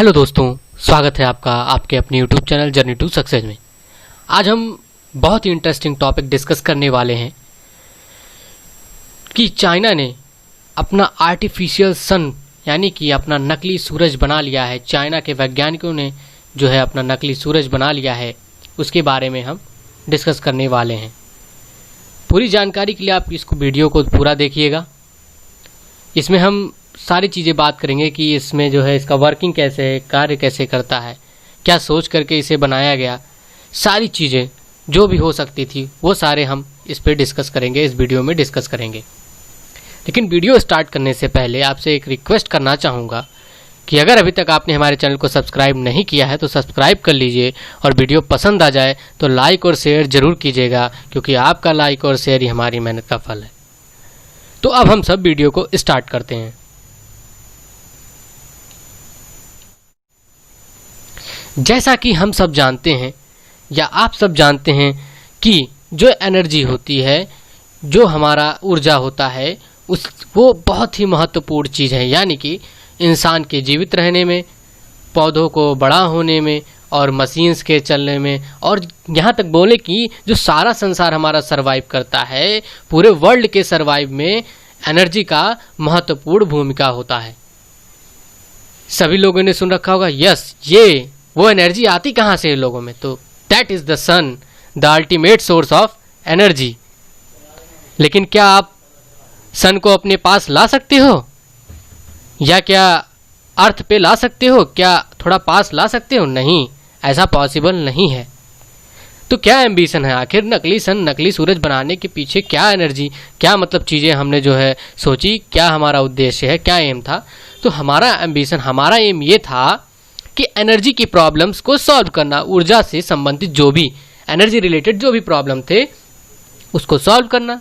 Hello दोस्तों, स्वागत है आपका आपके अपने YouTube channel journey to success में। आज हम बहुत ही इंटरेस्टिंग टॉपिक डिस्कस करने वाले हैं कि चाइना ने अपना आर्टिफिशियल सन यानी कि अपना नकली सूरज बना लिया है। चाइना के वैज्ञानिकों ने जो है अपना नकली सूरज बना लिया है, उसके बारे में हम डिस्कस करने वाले हैं। पूरी जानकारी के लिए आप इसको वीडियो को पूरा देखिएगा। इसमें हम सारी चीज़ें बात करेंगे कि इसमें जो है इसका वर्किंग कैसे है, कार्य कैसे करता है, क्या सोच करके इसे बनाया गया, सारी चीज़ें जो भी हो सकती थी वो सारे हम इस पे डिस्कस करेंगे, इस वीडियो में डिस्कस करेंगे। लेकिन वीडियो स्टार्ट करने से पहले आपसे एक रिक्वेस्ट करना चाहूँगा कि अगर अभी तक आपने हमारे चैनल को सब्सक्राइब नहीं किया है तो सब्सक्राइब कर लीजिए, और वीडियो पसंद आ जाए तो लाइक और शेयर ज़रूर कीजिएगा, क्योंकि आपका लाइक और शेयर ही हमारी मेहनत का फल है। तो अब हम सब वीडियो को स्टार्ट करते हैं। जैसा कि हम सब जानते हैं या आप सब जानते हैं कि जो एनर्जी होती है, जो हमारा ऊर्जा होता है, वो बहुत ही महत्वपूर्ण चीज़ है। यानी कि इंसान के जीवित रहने में, पौधों को बड़ा होने में और मशीन्स के चलने में, और यहाँ तक बोले कि जो सारा संसार हमारा सरवाइव करता है, पूरे वर्ल्ड के सरवाइव में एनर्जी का महत्वपूर्ण भूमिका होता है। सभी लोगों ने सुन रखा होगा, यस, ये वो एनर्जी आती कहाँ से है लोगों में, तो that is the sun, the ultimate source of energy. लेकिन क्या आप सन को अपने पास ला सकते हो, या क्या अर्थ पे ला सकते हो, क्या थोड़ा पास ला सकते हो? नहीं, ऐसा पॉसिबल नहीं है। तो क्या एम्बिशन है आखिर नकली सन, नकली सूरज बनाने के पीछे? क्या एनर्जी, क्या मतलब चीज़ें हमने जो है सोची, क्या हमारा उद्देश्य है, क्या एम था? तो हमारा एम्बिशन, हमारा एम ये था कि एनर्जी की प्रॉब्लम्स को सॉल्व करना, ऊर्जा से संबंधित जो भी एनर्जी रिलेटेड जो भी प्रॉब्लम थे उसको सॉल्व करना,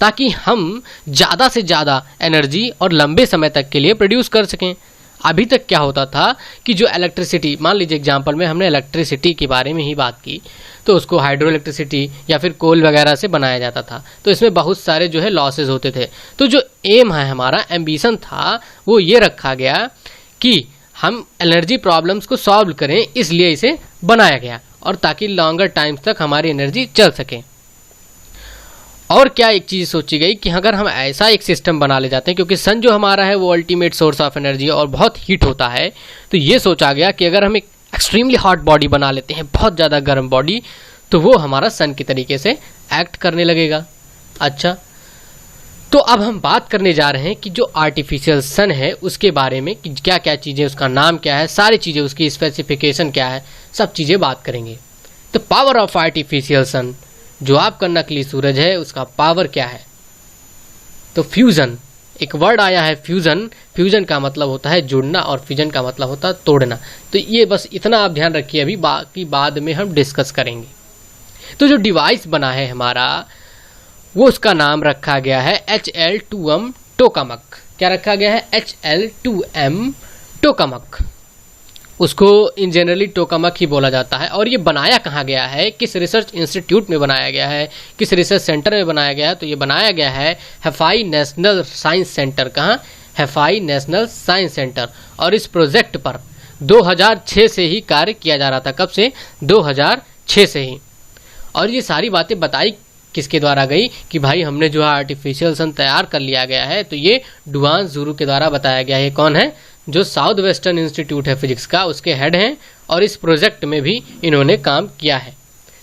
ताकि हम ज़्यादा से ज़्यादा एनर्जी और लंबे समय तक के लिए प्रोड्यूस कर सकें। अभी तक क्या होता था कि जो इलेक्ट्रिसिटी, मान लीजिए एग्जांपल में हमने इलेक्ट्रिसिटी के बारे में ही बात की, तो उसको हाइड्रो इलेक्ट्रिसिटी या फिर कोल वगैरह से बनाया जाता था, तो इसमें बहुत सारे जो है लॉसेज होते थे। तो जो एम है, हमारा एम्बिशन था, वो ये रखा गया कि हम एनर्जी प्रॉब्लम्स को सॉल्व करें, इसलिए इसे बनाया गया, और ताकि लॉन्गर टाइम्स तक हमारी एनर्जी चल सके। और क्या एक चीज़ सोची गई कि अगर हम ऐसा एक सिस्टम बना ले जाते हैं, क्योंकि सन जो हमारा है वो अल्टीमेट सोर्स ऑफ एनर्जी और बहुत हीट होता है, तो ये सोचा गया कि अगर हम एक एक्सट्रीमली हॉट बॉडी बना लेते हैं, बहुत ज़्यादा गर्म बॉडी, तो वो हमारा सन की तरीके से एक्ट करने लगेगा। अच्छा, तो अब हम बात करने जा रहे हैं कि जो आर्टिफिशियल सन है उसके बारे में, कि क्या क्या चीज़ें, उसका नाम क्या है, सारी चीज़ें, उसकी स्पेसिफिकेशन क्या है, सब चीज़ें बात करेंगे। तो पावर ऑफ आर्टिफिशियल सन, जो आपका नकली सूरज है, उसका पावर क्या है? तो फ्यूज़न, एक वर्ड आया है फ्यूज़न। फ्यूज़न का मतलब होता है जुड़ना, और फिजन का मतलब होता है तोड़ना। तो ये बस इतना आप ध्यान रखिए, अभी बाकी बाद में हम डिस्कस करेंगे। तो जो डिवाइस बना है हमारा, वो उसका नाम रखा गया है HL2M टोकामक। क्या रखा गया है? HL2M tokamak. उसको इन जनरली टोकामक ही बोला जाता है। और ये बनाया कहाँ गया है, किस रिसर्च इंस्टीट्यूट में बनाया गया है, किस रिसर्च सेंटर में बनाया गया है? तो ये बनाया गया है हैफाई नेशनल साइंस सेंटर। कहाँ? हैफाई नेशनल साइंस सेंटर। और इस प्रोजेक्ट पर 2006 से ही कार्य किया जा रहा था। कब से? 2006 से ही। और ये सारी बातें बताई किसके द्वारा गई कि भाई हमने जो है आर्टिफिशियल सन तैयार कर लिया गया है, तो ये डुआन ज़ुरू के द्वारा बताया गया है। कौन है? जो साउथ वेस्टर्न इंस्टीट्यूट है फिजिक्स का, उसके हेड हैं, और इस प्रोजेक्ट में भी इन्होंने काम किया है।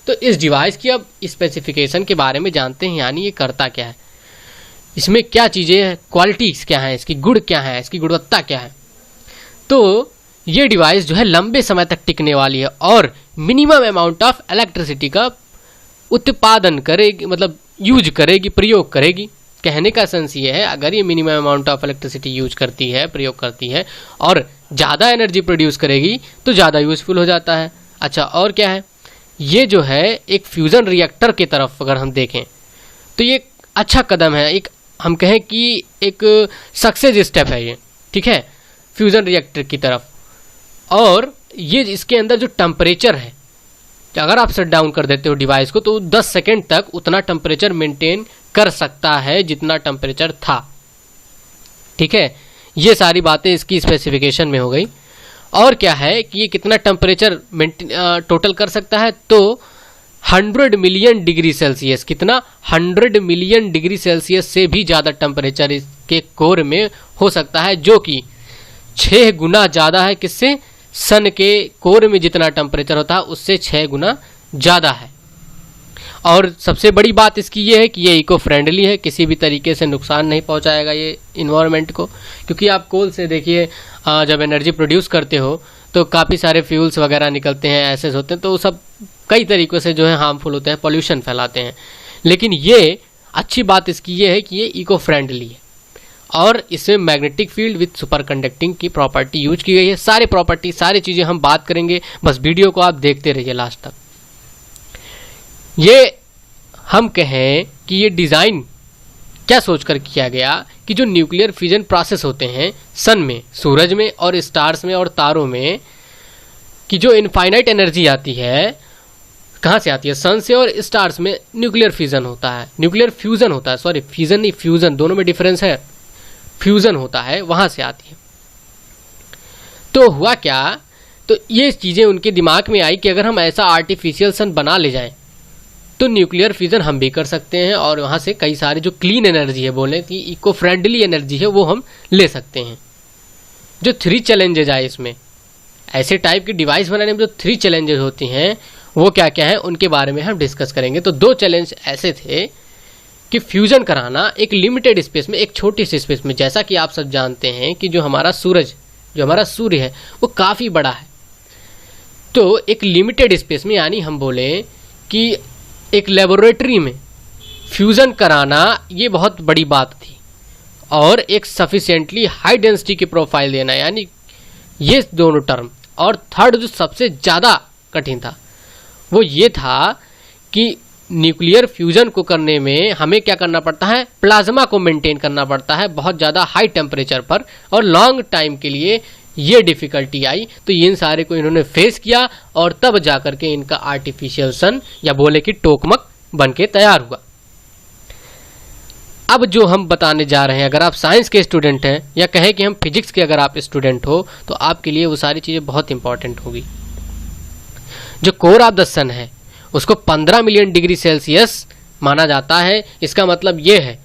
तो इस डिवाइस की अब स्पेसिफिकेशन के बारे में जानते हैं, यानी ये करता क्या है, इसमें क्या चीज़ें हैं, क्वालिटीज़ क्या हैं, इसकी गुण क्या है, इसकी गुणवत्ता क्या है। तो ये डिवाइस जो है लंबे समय तक टिकने वाली है और मिनिमम अमाउंट ऑफ इलेक्ट्रिसिटी का उत्पादन करेगी, मतलब यूज करेगी, प्रयोग करेगी। कहने का सेंस ये है, अगर ये minimum amount of electricity use करती है, प्रयोग करती है, और ज़्यादा एनर्जी प्रोड्यूस करेगी, तो ज़्यादा यूजफुल हो जाता है। अच्छा, और क्या है, ये जो है एक फ्यूज़न रिएक्टर की तरफ अगर हम देखें तो ये अच्छा कदम है, एक हम कहें कि एक सक्सेस स्टेप है ये, ठीक है, फ्यूज़न रिएक्टर की तरफ। और ये इसके अंदर जो टेम्परेचर है, अगर आप शट डाउन कर देते हो डिवाइस को, तो 10 सेकेंड तक उतना टेम्परेचर मेंटेन कर सकता है जितना टेम्परेचर था। ठीक है, ये सारी बातें इसकी स्पेसिफिकेशन में हो गई। और क्या है कि ये कितना टेम्परेचर टोटल कर सकता है, तो 100 मिलियन डिग्री सेल्सियस, कितना 100 मिलियन डिग्री सेल्सियस से भी ज़्यादा टेम्परेचर इसके कोर में हो सकता है, जो कि 6 गुना ज़्यादा है किससे, सन के कोर में जितना टेम्परेचर होता है उससे 6 गुना ज़्यादा है। और सबसे बड़ी बात इसकी ये है कि ये इको फ्रेंडली है, किसी भी तरीके से नुकसान नहीं पहुंचाएगा ये इन्वायरमेंट को, क्योंकि आप कोल से देखिए जब एनर्जी प्रोड्यूस करते हो तो काफ़ी सारे फ्यूल्स वगैरह निकलते हैं, ऐसे होते हैं, तो सब कई तरीक़ों से जो है हार्मफुल होते हैं, पॉल्यूशन फैलाते हैं। लेकिन ये अच्छी बात इसकी ये है कि ये इको फ्रेंडली है और इसमें magnetic field with super conducting की प्रॉपर्टी यूज की गई है। सारे प्रॉपर्टी, सारी चीज़ें हम बात करेंगे, बस वीडियो को आप देखते रहिए लास्ट तक। ये हम कहें कि ये डिज़ाइन क्या सोचकर किया गया कि जो न्यूक्लियर फ्यूजन प्रोसेस होते हैं सन में, सूरज में और स्टार्स में और तारों में, कि जो इनफाइनाइट एनर्जी आती है कहाँ से आती है, सन से, और स्टार्स में न्यूक्लियर फ्यूजन होता है, न्यूक्लियर फ्यूजन होता है, सॉरी फ्यूजन नहीं, फ्यूजन, दोनों में डिफरेंस है, फ्यूजन होता है, वहाँ से आती है। तो हुआ क्या, तो ये चीज़ें उनके दिमाग में आई कि अगर हम ऐसा आर्टिफिशियल सन बना ले जाएं तो न्यूक्लियर फ्यूजन हम भी कर सकते हैं और वहाँ से कई सारे जो क्लीन एनर्जी है, बोले कि इको फ्रेंडली एनर्जी है, वो हम ले सकते हैं। जो 3 चैलेंजेज आए इसमें, ऐसे टाइप की डिवाइस बनाने में जो 3 चैलेंजेस होती हैं वो क्या क्या है, उनके बारे में हम डिस्कस करेंगे। तो 2 चैलेंज ऐसे थे कि फ्यूजन कराना एक लिमिटेड स्पेस में, एक छोटी सी स्पेस में, जैसा कि आप सब जानते हैं कि जो हमारा सूरज, जो हमारा सूर्य है वो काफ़ी बड़ा है, तो एक लिमिटेड स्पेस में, यानी हम बोले कि एक लेबोरेटरी में फ्यूज़न कराना ये बहुत बड़ी बात थी, और एक सफिशिएंटली हाई डेंसिटी की प्रोफाइल देना, यानी ये दोनों टर्म। और थर्ड जो सबसे ज़्यादा कठिन था वो ये था कि न्यूक्लियर फ्यूजन को करने में हमें क्या करना पड़ता है, प्लाज्मा को मेंटेन करना पड़ता है बहुत ज़्यादा हाई टेम्परेचर पर, और लॉन्ग टाइम के लिए ये डिफ़िकल्टी आई। तो इन सारे को इन्होंने फेस किया और तब जाकर के इनका आर्टिफिशियल सन या बोले कि टोकमक बन के तैयार हुआ। अब जो हम बताने जा रहे हैं, अगर आप साइंस के स्टूडेंट हैं या कहें कि हम फिजिक्स के अगर आप स्टूडेंट हो, तो आपके लिए वो सारी चीज़ें बहुत इंपॉर्टेंट होगी। जो कोर ऑफ द सन है उसको 15 मिलियन डिग्री सेल्सियस माना जाता है। इसका मतलब ये है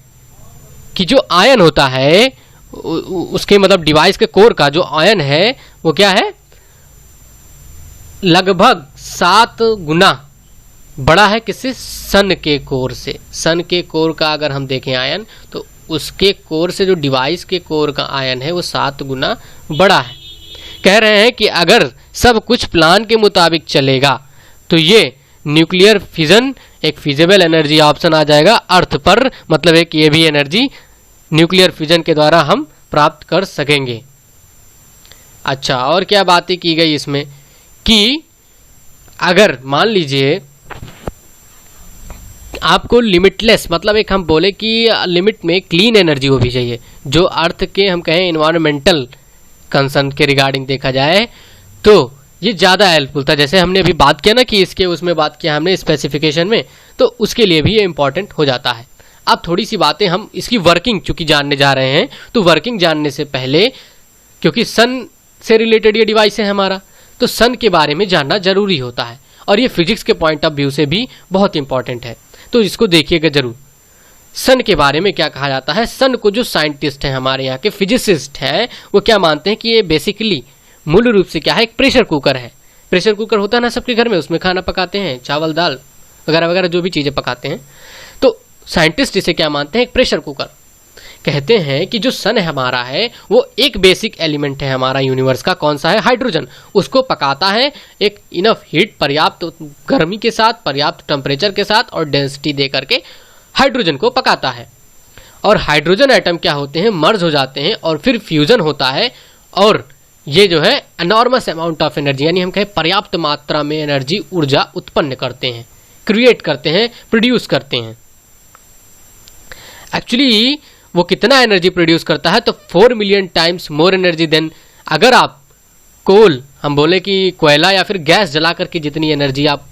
कि जो आयन होता है उसके, मतलब डिवाइस के कोर का जो आयन है वो क्या है, लगभग 7 गुना बड़ा है किससे, सन के कोर से। सन के कोर का अगर हम देखें आयन, तो उसके कोर से जो डिवाइस के कोर का आयन है वो 7 गुना बड़ा है। कह रहे हैं कि अगर सब कुछ प्लान के मुताबिक चलेगा तो ये न्यूक्लियर फिजन एक फिजिबल एनर्जी ऑप्शन आ जाएगा अर्थ पर, मतलब है कि ये भी एनर्जी न्यूक्लियर फ्यूजन के द्वारा हम प्राप्त कर सकेंगे। अच्छा, और क्या बातें की गई इसमें कि अगर मान लीजिए आपको लिमिटलेस, मतलब एक हम बोले कि लिमिट में क्लीन एनर्जी हो भी चाहिए, जो अर्थ के हम कहें इन्वायरमेंटल कंसर्न के रिगार्डिंग देखा जाए तो ये ज़्यादा हेल्पफुल था। जैसे हमने अभी बात किया ना कि इसके उसमें बात किया हमने स्पेसिफिकेशन में, तो उसके लिए भी ये इंपॉर्टेंट हो जाता है। अब थोड़ी सी बातें हम इसकी वर्किंग चूंकि जानने जा रहे हैं, तो वर्किंग जानने से पहले, क्योंकि सन से रिलेटेड ये डिवाइस है हमारा, तो सन के बारे में जानना जरूरी होता है और ये फिजिक्स के पॉइंट ऑफ व्यू से भी बहुत इंपॉर्टेंट है, तो इसको देखिएगा जरूर। सन के बारे में क्या कहा जाता है, सन को जो साइंटिस्ट हैं हमारे यहाँ के फिजिसिस्ट हैं वो क्या मानते हैं कि ये बेसिकली मूल रूप से क्या है, एक प्रेशर कुकर है। प्रेशर कुकर होता है ना सबके घर में, उसमें खाना पकाते हैं, चावल दाल वगैरह वगैरह जो भी चीज़ें पकाते हैं, तो साइंटिस्ट इसे क्या मानते हैं, एक प्रेशर कुकर। कहते हैं कि जो सन हमारा है वो एक बेसिक एलिमेंट है हमारा यूनिवर्स का, कौन सा है, हाइड्रोजन। उसको पकाता है एक इनफ हीट, पर्याप्त गर्मी के साथ, पर्याप्त टेम्परेचर के साथ और डेंसिटी दे करके हाइड्रोजन को पकाता है। और हाइड्रोजन एटम क्या होते हैं, मर्ज हो जाते हैं और फिर फ्यूजन होता है, और ये जो है एनॉर्मस अमाउंट ऑफ एनर्जी, यानी हम कहें पर्याप्त मात्रा में एनर्जी, ऊर्जा उत्पन्न करते हैं, क्रिएट करते हैं, प्रोड्यूस करते हैं। एक्चुअली वो कितना एनर्जी प्रोड्यूस करता है, तो 4 million times more energy than, अगर आप कोल, हम बोले कि कोयला या फिर गैस जला करके जितनी एनर्जी आप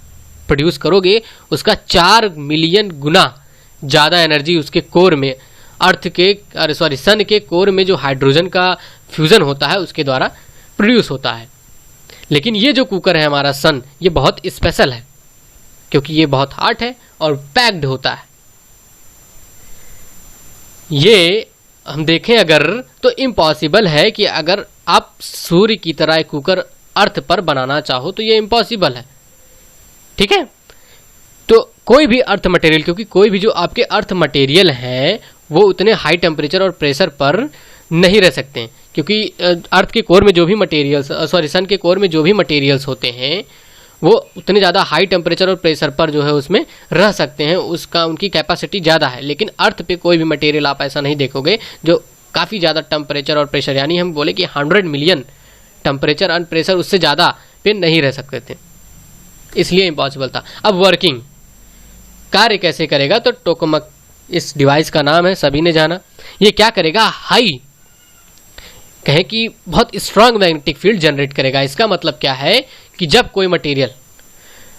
प्रोड्यूस करोगे उसका 4 मिलियन गुना ज़्यादा एनर्जी उसके कोर में, अर्थ के सन के कोर में जो हाइड्रोजन का फ्यूज़न होता है उसके द्वारा प्रोड्यूस होता है। लेकिन ये जो कुकर है हमारा सन, ये बहुत स्पेशल है क्योंकि ये बहुत हॉट है और पैक्ड होता है। ये हम देखें अगर तो इम्पॉसिबल है कि अगर आप सूर्य की तरह एक कुकर अर्थ पर बनाना चाहो तो ये इम्पॉसिबल है, ठीक है। तो कोई भी अर्थ मटेरियल, क्योंकि कोई भी जो आपके अर्थ मटेरियल हैं वो उतने हाई टेम्परेचर और प्रेशर पर नहीं रह सकते हैं, क्योंकि अर्थ के कोर में जो भी मटेरियल्स सन के कोर में जो भी मटेरियल्स होते हैं वो उतने ज़्यादा हाई टेम्परेचर और प्रेशर पर जो है उसमें रह सकते हैं, उसका उनकी कैपेसिटी ज़्यादा है। लेकिन अर्थ पे कोई भी मटेरियल आप ऐसा नहीं देखोगे जो काफ़ी ज़्यादा टेम्परेचर और प्रेशर, यानी हम बोले कि 100 मिलियन टेम्परेचर एंड प्रेशर उससे ज़्यादा पे नहीं रह सकते थे, इसलिए इम्पॉसिबल था। अब वर्किंग कार्य कैसे करेगा, तो टोकामक इस डिवाइस का नाम है, सभी ने जाना। ये क्या करेगा, हाई कहें कि बहुत स्ट्रांग मैग्नेटिक फील्ड जनरेट करेगा। इसका मतलब क्या है कि जब कोई मटेरियल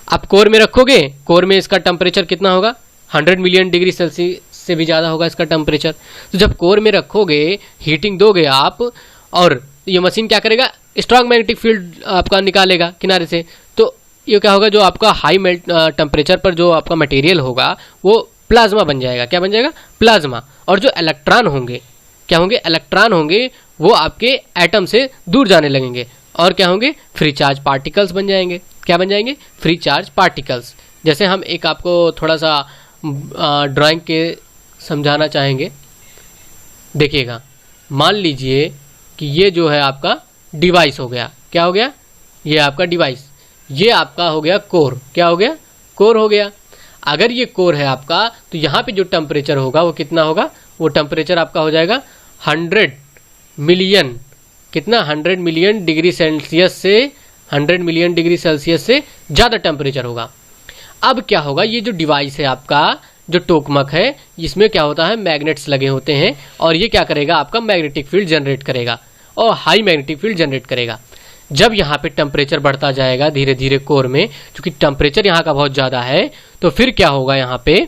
आप कोर में रखोगे, कोर में इसका टेम्परेचर कितना होगा, 100 मिलियन डिग्री सेल्सियस से भी ज़्यादा होगा इसका टेम्परेचर। तो जब कोर में रखोगे, हीटिंग दोगे आप, और ये मशीन क्या करेगा, स्ट्रांग मैग्नेटिक फील्ड आपका निकालेगा किनारे से। तो ये क्या होगा, जो आपका हाई टेम्परेचर पर जो आपका मटेरियल होगा वो प्लाज्मा बन जाएगा। क्या बन जाएगा, प्लाज्मा। और जो इलेक्ट्रॉन होंगे, क्या होंगे, इलेक्ट्रॉन होंगे, वो आपके एटम से दूर जाने लगेंगे और क्या होंगे, फ्री चार्ज पार्टिकल्स बन जाएंगे। क्या बन जाएंगे, फ्री चार्ज पार्टिकल्स। जैसे हम एक आपको थोड़ा सा ड्राइंग के समझाना चाहेंगे, देखिएगा। मान लीजिए कि ये जो है आपका डिवाइस हो गया, क्या हो गया, ये आपका डिवाइस, ये आपका हो गया कोर। क्या हो गया, कोर हो गया। अगर ये कोर है आपका, तो यहाँ पे जो टेम्परेचर होगा वो कितना होगा, वो टेम्परेचर आपका हो जाएगा 100 मिलियन, कितना, 100 मिलियन डिग्री सेल्सियस से 100 मिलियन डिग्री सेल्सियस से ज़्यादा टेम्परेचर होगा। अब क्या होगा, ये जो डिवाइस है आपका, जो टोकामक है, इसमें क्या होता है, मैग्नेट्स लगे होते हैं और ये क्या करेगा, आपका मैग्नेटिक फील्ड जनरेट करेगा और हाई मैग्नेटिक फील्ड जनरेट करेगा। जब यहाँ पे टेम्परेचर बढ़ता जाएगा धीरे धीरे कोर में, क्योंकि टेम्परेचर यहाँ का बहुत ज़्यादा है, तो फिर क्या होगा, यहाँ पे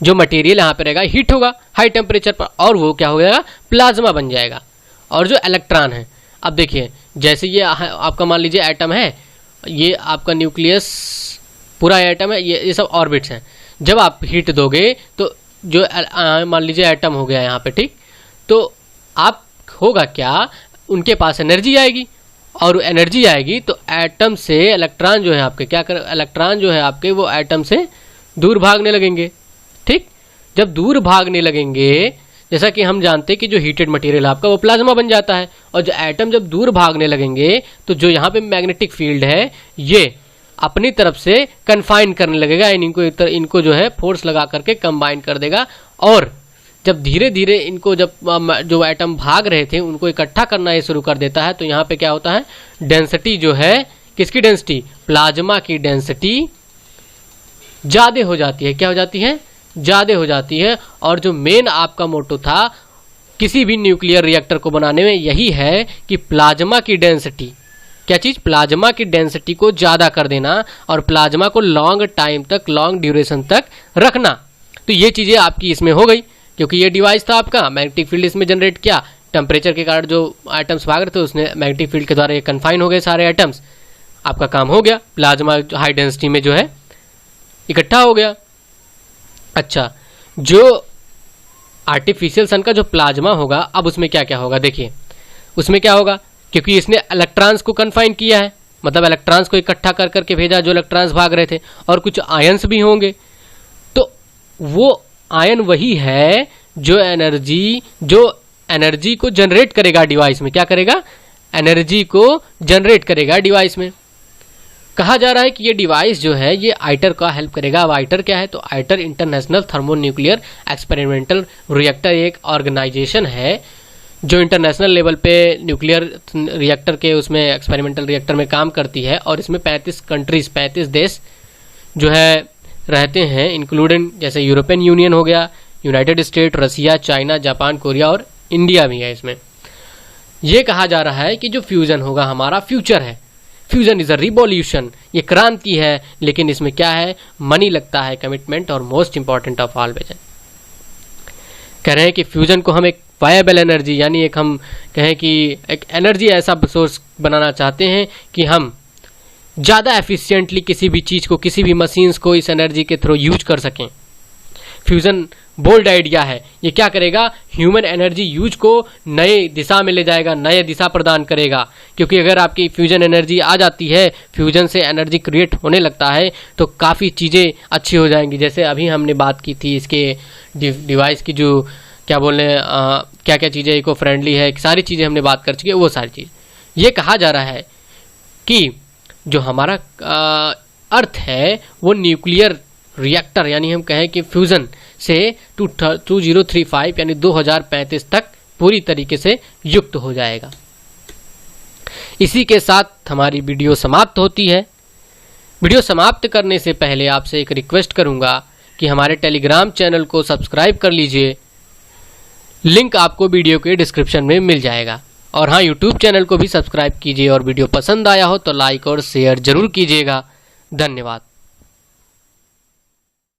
जो मटेरियल यहाँ पे रहेगा हीट होगा हाई टेम्परेचर पर, और वो क्या हो जाएगा, प्लाज्मा बन जाएगा। और जो इलेक्ट्रॉन है, अब देखिए, जैसे ये आपका मान लीजिए एटम है, ये आपका न्यूक्लियस पूरा एटम है, ये सब ऑर्बिट्स हैं। जब आप हीट दोगे तो जो मान लीजिए एटम हो गया यहाँ पे, ठीक, तो आप होगा क्या, उनके पास एनर्जी आएगी, और एनर्जी आएगी तो एटम से इलेक्ट्रॉन जो है आपके क्या कर, इलेक्ट्रॉन जो है आपके वो एटम से दूर भागने लगेंगे, ठीक। जब दूर भागने लगेंगे, जैसा कि हम जानते हैं कि जो हीटेड मटेरियल आपका वो प्लाज्मा बन जाता है, और जो एटम जब दूर भागने लगेंगे तो जो यहाँ पे मैग्नेटिक फील्ड है ये अपनी तरफ से कन्फाइन करने लगेगा, इनको जो है फोर्स लगा करके कंबाइन कर देगा। और जब धीरे धीरे इनको, जब जो एटम भाग रहे थे उनको इकट्ठा करना ये शुरू कर देता है, तो यहाँ पे क्या होता है, डेंसिटी जो है, किसकी डेंसिटी, प्लाज्मा की डेंसिटी ज़्यादा हो जाती है। क्या हो जाती है, ज़्यादा हो जाती है। और जो मेन आपका मोटो था किसी भी न्यूक्लियर रिएक्टर को बनाने में, यही है कि प्लाज्मा की डेंसिटी, क्या चीज़, प्लाज्मा की डेंसिटी को ज़्यादा कर देना और प्लाज्मा को लॉन्ग टाइम तक, लॉन्ग ड्यूरेशन तक रखना। तो ये चीज़ें आपकी इसमें हो गई, क्योंकि ये डिवाइस था आपका, मैग्नेटिक फील्ड इसमें जनरेट किया, टेम्परेचर के कारण जो एटम्स भाग रहे थे उसने मैग्नेटिक फील्ड के द्वारा ये कन्फाइन हो गए सारे एटम्स, आपका काम हो गया, प्लाज्मा हाई डेंसिटी में जो है इकट्ठा हो गया। अच्छा, जो आर्टिफिशियल सन का जो प्लाज्मा होगा, अब उसमें क्या क्या होगा, देखिए उसमें क्या होगा, क्योंकि इसने इलेक्ट्रॉन्स को कन्फाइन किया है, मतलब इलेक्ट्रॉन्स को इकट्ठा कर करके भेजा, जो इलेक्ट्रॉन्स भाग रहे थे, और कुछ आयंस भी होंगे। तो वो आयन वही है जो एनर्जी को जनरेट करेगा डिवाइस में। क्या करेगा, एनर्जी को जनरेट करेगा डिवाइस में। कहा जा रहा है कि ये डिवाइस जो है ये आइटर का हेल्प करेगा। अब आइटर क्या है, तो आइटर इंटरनेशनल थर्मोन्यूक्लियर एक्सपेरिमेंटल रिएक्टर एक ऑर्गेनाइजेशन है जो इंटरनेशनल लेवल पे न्यूक्लियर रिएक्टर के उसमें एक्सपेरिमेंटल रिएक्टर में काम करती है। और इसमें 35 देश जो है रहते हैं, इंक्लूडिंग जैसे यूरोपियन यूनियन हो गया, यूनाइटेड स्टेट, रसिया, चाइना, जापान, कोरिया और इंडिया भी है इसमें। ये कहा जा रहा है कि जो फ्यूजन होगा हमारा फ्यूचर है, फ्यूजन इज अ रिवॉल्यूशन, ये क्रांति है। लेकिन इसमें क्या है, मनी लगता है, कमिटमेंट, और most important of all vision. कह रहे हैं कि फ्यूजन को हम एक वायबल एनर्जी, यानी एक हम कहें कि एक एनर्जी ऐसा सोर्स बनाना चाहते हैं कि हम ज़्यादा एफिशिएंटली किसी भी चीज़ को, किसी भी मशीन्स को इस एनर्जी के थ्रू यूज कर सकें। फ्यूज़न बोल्ड आइडिया है। ये क्या करेगा, ह्यूमन एनर्जी यूज को नए दिशा में ले जाएगा, नए दिशा प्रदान करेगा। क्योंकि अगर आपकी फ्यूजन एनर्जी आ जाती है, फ्यूजन से एनर्जी क्रिएट होने लगता है, तो काफ़ी चीज़ें अच्छी हो जाएंगी। जैसे अभी हमने बात की थी इसके डिवाइस की, जो क्या बोले क्या क्या चीज़ें इको फ्रेंडली है, सारी चीज़ें हमने बात कर चुकी है। वो सारी चीज़ ये कहा जा रहा है कि जो हमारा अर्थ है वो न्यूक्लियर रिएक्टर, यानी हम कहें कि फ्यूज़न से 2035 यानी 2035 तक पूरी तरीके से युक्त हो जाएगा। इसी के साथ हमारी वीडियो समाप्त होती है। वीडियो समाप्त करने से पहले आपसे एक रिक्वेस्ट करूंगा कि हमारे टेलीग्राम चैनल को सब्सक्राइब कर लीजिए। लिंक आपको वीडियो के डिस्क्रिप्शन में मिल जाएगा। और हाँ, यूट्यूब चैनल को भी सब्सक्राइब कीजिए और वीडियो पसंद आया हो तो लाइक और शेयर जरूर कीजिएगा। धन्यवाद।